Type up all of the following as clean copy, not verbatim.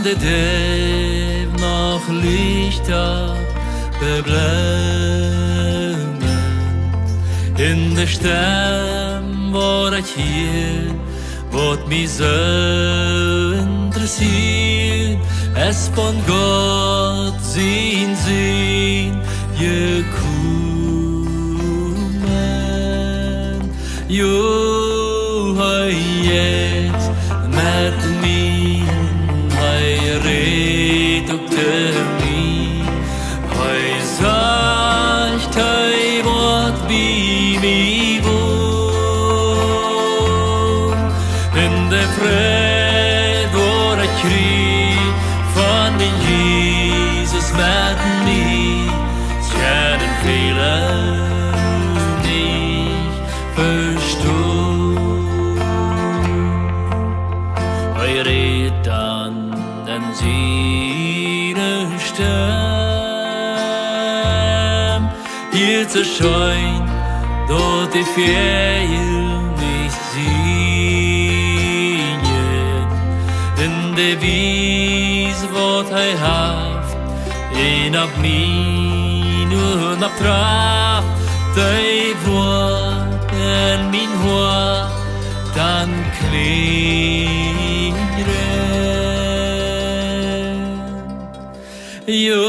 de dev noch lichter beblemmen. In de stem waar ik hier, wat mij zo interessiert, es von Gott zien gekommen. Jo, hij jetzt met mij, hij redt ook te mij, hij sagt, hij wordt bij mij woon. In de vrede waar ik krieg, von den Jesus met mij, scheren velen nicht verstehen. Hij redt an den seinen Stem, hier zu scheuen, dort die Feier nicht singen. In der Wies, wat hij haft, en op mij nu nog traft, die woord en mijn hoor, dan klingren. Jo,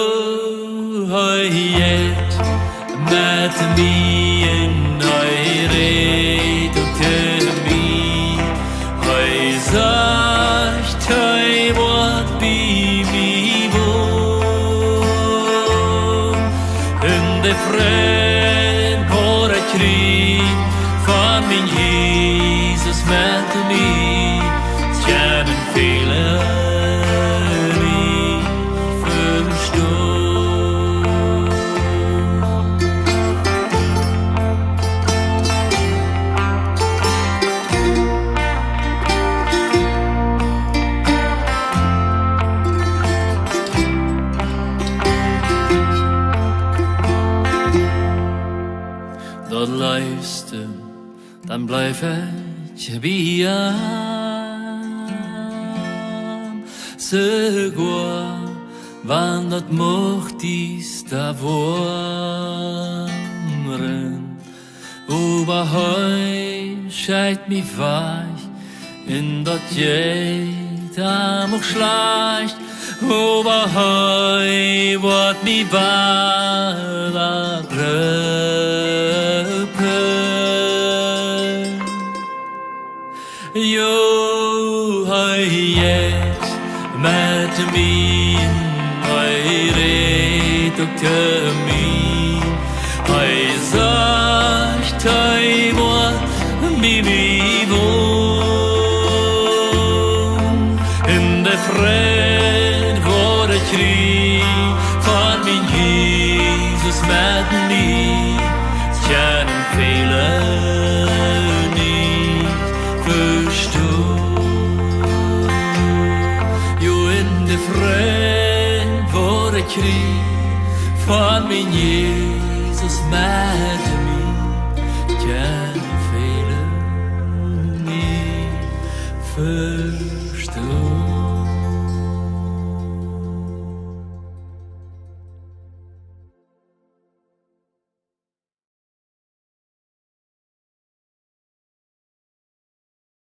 hij jet met mij en hij redt ook te mij, hij sagt, hij wordt bij mij woon. In de vrede waar ik krieg, van mijn Jesus met mij, schenen velen niet verstehen. Dort läufst du, dann bleib ich bei ihm. Sogar, wann dort mocht dies da wohren. Aber heu scheit mich weich, in dort jeder noch schleicht. Aber heu wird mich wahr gröpen. Jo, hij jetzt met mij, hij redt ook te mij, hij sagt, hij wordt bij mij woon. In de vrede waar ik krieg, van mijn Jesus met mij, schenen velen niet verstehen. Jo, in de vrede waar ik krieg, van mijn Jesus met mij, schenen velen niet verstehen.